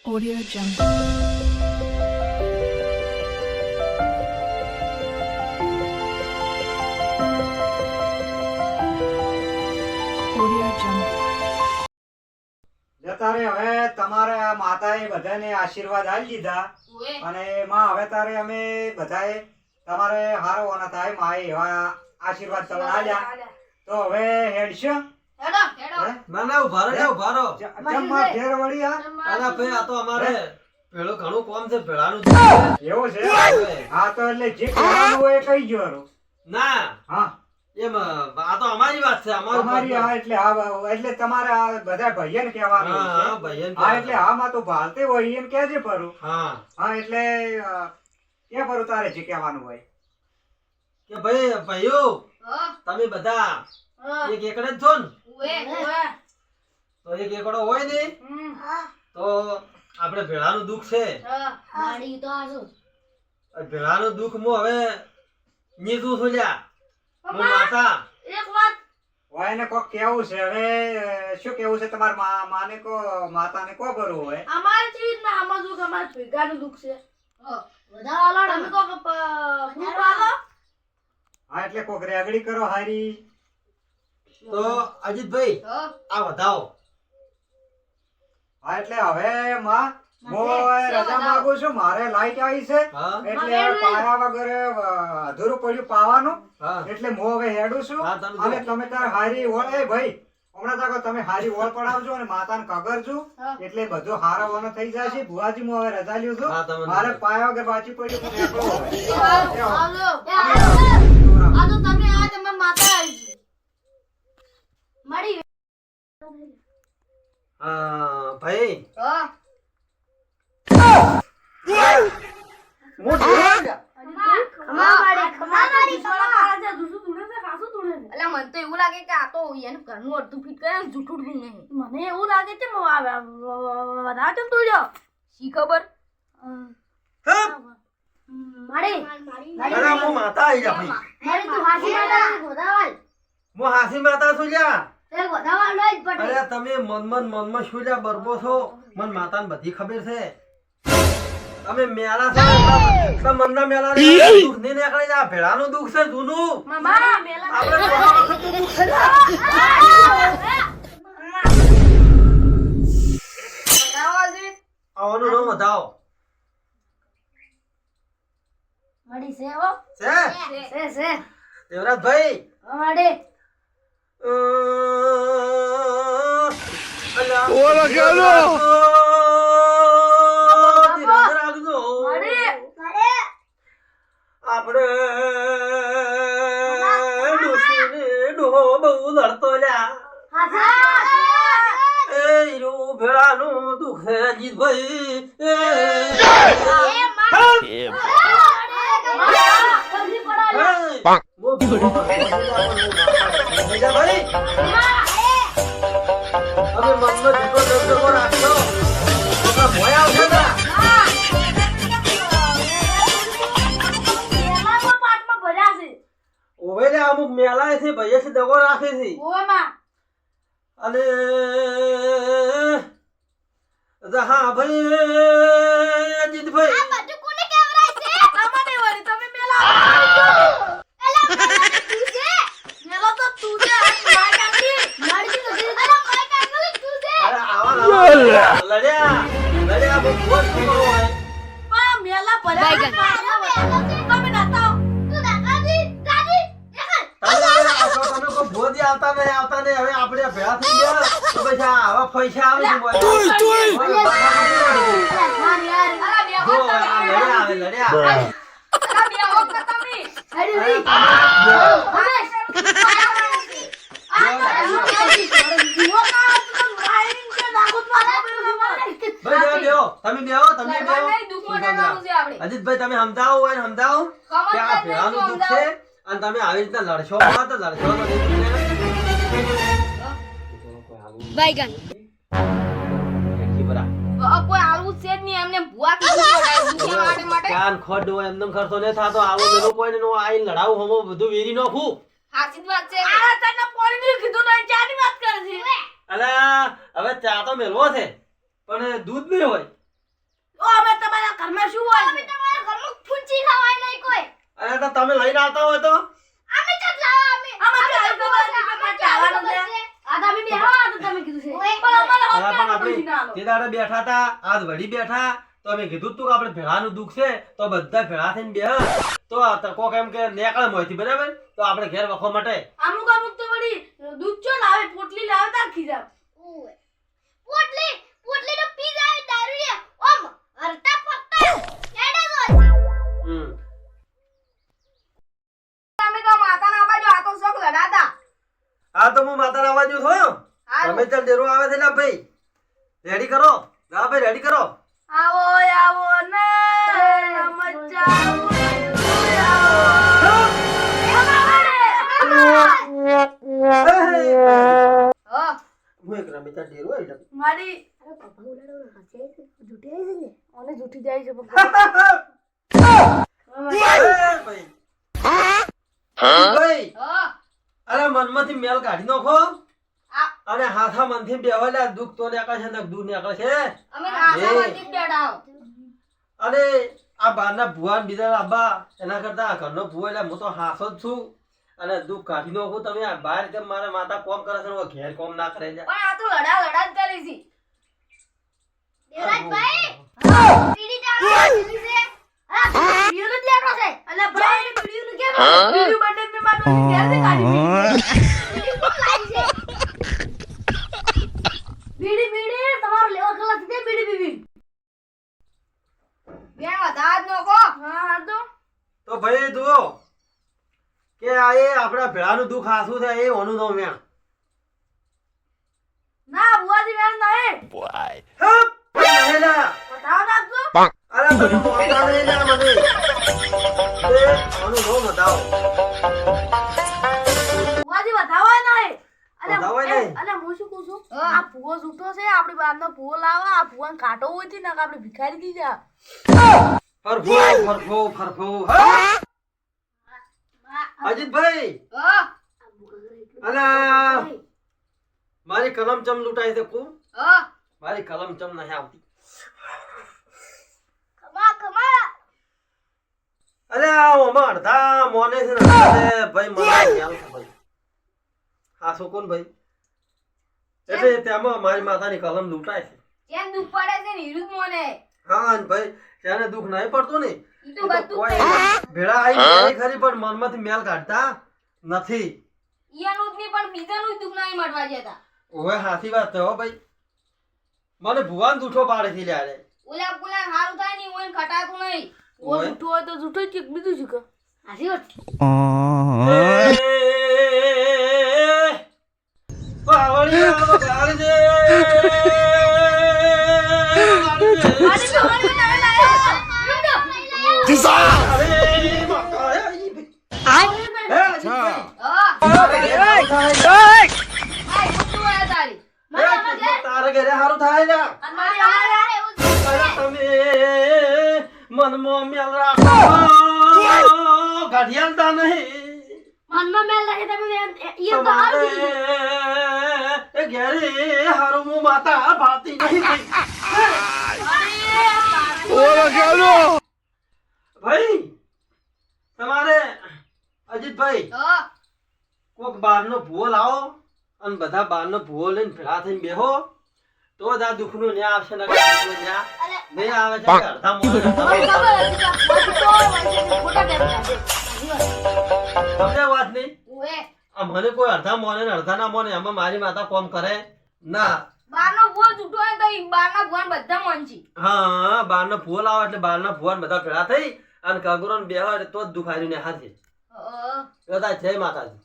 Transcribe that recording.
Audio Jungle. Audio Jungle. જતા રે હવે તમારે આ માતાએ બધાને આશીર્વાદ આલી દીધા અને માં હવે તારે અમે બધાએ તમારે હારો વાના થાય માએ એવા આશીર્વાદ તમને આલ્યા તો હવે હેડશો ના ના ઉભા રહો જમવા ઘેર વળી આ અલા ભાઈ આ તો અમારે પેલો ઘણું કોમ છે ભેળાનું એવું છે હા તો એટલે જે કહેવાનું હોય એ કહી ગયો હારું. ના હા એમ આ તો અમારી વાત છે તમારી હા એટલે હા એટલે તમારે આ બધા ભાઈઓને કહેવાનું હા છે. હા ભાઈ હા એટલે હા માં તો ભાલતે હોય એમ કહેજે પરું હા હા એટલે કે પરું તારે જે કહેવાનું હોય કે ભાઈ ભાઈઓ તમે બધા એક એકડે જ છો ને તો એક એકડો હોય ને તો આપણે ભેળાનું દુઃખ છે ભેળાનું દુઃખ હું હવે નીચું છું લ્યા હું માતા હોય ને કોક કેવું છે હવે શું કેવું છે તમારા માને કો માતાને કો ભરવું હોય અમારી ચીજ ના આમાં દુઃખ અમારે ભેગાનું દુઃખ છે તમે કોક ફૂટ આલો હા એટલે કોક રેગડી કરો હારી તો અજીતભાઈ આ વધાવો હા એટલે હવે માં હું રજા માંગુ છું મારે લાઈટ આવી છે હા એટલે પાયા વગર અધૂરું પડ્યું પાવાનું હા એટલે હું હવે હેડું છું હા, તમે અને જો. તમે તાર હારી ઓળ એ ભાઈ હમણાં તક તમે હારી ઓળ પડાવજો અને માતાને કગરજો હા. એટલે બધું હારવાનો થઈ જશે ભુવાજી હું હવે રજા લ્યું છું હા, તમે મારે જો. પાયા વગર બાચી પડ્યું તો નીકળો હવે. આવજો આ તો તમે આ તમાર માતા આવી છે મારી ભાઈ અલા મને તો એવું લાગે કે આ તો એનું ઘરનું અડધું ફીટ કરે ને જૂઠું ઊંધું નહીં મને એવું લાગે છે વધારે કેમ તોડ્યો શી ખબર મારી અરે હું માતા આવી જા ભાઈ મારી તું હાસી માતા ગોદાવાલ હું હાસી માતા છું લ્યા તે ગોદાવાલ લઈ જ પટે અરે તમે મનમાં શું લ્યા બરબો છો મન માતાને બધી ખબર છે તમે મેલા છો તો મનના મેલા દુઃખ નહીં નીકળે જા ભેળાનું દુઃખ છે જૂનું મામા મેલા આપણે ઘણા વખતનું દુઃખ છે લ્યા. આવવાનું ન વધાવો મળી છે હો છે છે દેવરાજભાઈ અમાડે આપણે ડોશીને ડોહો બહુ લડતો લ્યા એ હીરો ભેળાનું દુઃખ છે અજીતભાઈ અમુક મેલા છે ભાઈ છે દગો રાખે છે અને હા ભાઈ અજીતભાઈ અરે આવા લડ્યા બહુ બોલ ખબર હોય તમે કોઈ ભોદી આવતા નહીં હવે આપણે ભેળા થઈ ગયા તો પછી આવા પૈસા આવે છે બોલ. જો આ લડ્યા ભાઈ બેહો તમે અજીતભાઈ તમે સમજાવો હોય ને સમજાવો કે આ ભેળાનું દુઃખ છે અને તમે આવી રીતના લડશો માં તો લડશો તો બાઈગન કોઈ આવું છે જ નહીં એમને ભૂવા કીધું માટે કાન ખોડ હોય એમનો ખર્ચો ન થાતો આવો મેલો કોઈ નો આઈ લડાવ હમો બધું વેરી નાખું હાચી વાત છે આ તને પોણી કીધું નહીં ચાની વાત કરે છે અલા હવે ચા તો મેલવો છે પણ દૂધ નહીં હોય અમે તમારા ઘરમાં શું હોય અમે તમારા ઘરમાં ફૂંચી ખવાય નહીં કોઈ અરે તો તમે લઈને આવતા હોય તો અમે તો લાવા અમે તો આવવાનું છે આ તમે બેહવા તો તમે કીધું છે પણ અમારા અરે પણ આપણે તે દાડે બેઠા હતા આજ વળી બેઠા તો અમે કીધું તું કે આપણે ભેળાનું દુઃખ છે તો બધા ભેળા થઈને બેહ તો કોક એમ કે નેકળે મોયથી બરાબર તો આપણે ઘેર વખો માટે અમુક તો વળી દૂધ ચો લાવે પોટલી લાવે તાર ખીજા પોટલી તો પી જાય દારૂ ઓમ હરતા ફક્તા કેડે જો તમે તો માતાના બાજુ આ તો શોક લડાતા આ તો હું માતાના અવાજ છું તમે ચાલ ડેરો આવે છે ને ભાઈ રેડી કરો ના ભાઈ રેડી કરો આવો આવો ને મજા હું એક રમીતા ડેરો એટલે મારી જૂઠી જાય છે ભાઈ અરે મનમાંથી મેલ કાઢી નાખો અને હાથા મનથી બેવાલા દુઃખ તો નીકળે છે ને દૂર નીકળે છે અમે હાથામાંથી બેડાવ અને આ બારના ભુવાન બીજા આબા એના કરતા ઘરનો ભુવો એટલે હું તો હાસો જ છું અને દુઃખ કાઢી નાખું તમે આ બહાર કેમ મારા માતા કોમ કરે છે ઘેર કોમ ના કરે છે પણ આ તો લડા જ કરી છે દેવરાજભાઈ પીડી ચાલો પીડી છે હા પીડી નું લેડો છે અલે ભાઈ પીડી નું કેમ પીડી બટન મે મારતો ઘેર થી કાઢી પીડી કોણ લાવી છે બીડી તમારો લેવા ખલાસ દે બીડી બેન વધાજ નોકો હા તો ભાઈ જુઓ કે આ એ આપણા ભેળાનું દુઃખ આસું છે એ ઓનું નો વેણ ના બુઆજી વેણ નહીં નહેલા બતાવ નાખજો અરે મને મોટા નહેલા મને એ ઓનું નો બતાવો બુઆજી બતાવાય નહીં બતાવાય નહીં. અલે હું શું કહું છું આ ભૂવો જૂઠો છે આપણી બારનો ભૂવો લાવા આ ભૂવાને કાટો હોય છે ને આપણે ભિખારી દી જા ફરફો અજીતભાઈ અલા મારી કલમ ચમ લૂંટાઈ છે કુ મારી કલમ ચમ નહીં આવતી ખમા અરે ઓમાં અડધા મોને છે ને અરે ભાઈ મને ખ્યાલ છે ભાઈ હા શું કોણ ભાઈ એટલે તેમાં મારી માતાની કલમ લૂંટાય છે કેમ દુખ પડે છે ને હિરુદ મોને હા ને ભાઈ તેને દુઃખ નહીં પડતું ને ઈ તો બધું કોઈ ભેળા આવી ખરી પણ મનમાંથી મેલ કાઢતા નથી ઈયાનું જ નહીં પણ બીજાનું દુખ નહીં મળવા જતા ઓવે સાચી વાત છે હો ભાઈ મને ભુવાન જૂઠો પાડે છે લ્યારે ઓલા પુલા હારું થાય નહીં ઓય ખટાતું નહીં ઓ ઓય. જૂઠું હોય તો જૂઠું જ બીજું શું કે હાસી વાત પાવળિયા ગાળજે આની તો મને ના લાયો અરે બાપા એ અજીતભાઈ. તારે ઘરે હારું થાય ને અરે તમે મનમાં મેલ રાખો ગાઢિયાલતા નહીં તમારે એ ઘેરે હારું હું માતા ભાતી નહીં ભાઈ તમારે અજીતભાઈ કોક બારનો ભૂવો લાવો અને બધા બારનો ભૂવો લઈને ભેળા થઈને બેહો તો જ આ દુઃખનું ન્યા આવશે ને ન્યા નહીં આવે છે કે અડધા મોઢે સમજે વાત નહીં આ મને કોઈ અડધા મોને ને અડધા ના મોને એમાં મારી માતા કોમ કરે ના બારનો ભૂવો જૂઠો હોય તો ઈ બારના ભૂવાને બધા મોંચી હા બારનો ભૂવો લાવો એટલે બારના ભૂવાને બધા ભેળા થઈ અને કગરો ને બેહો એટલે તો જ દુઃખ આવ્યું ને હાથે જય માતાજી.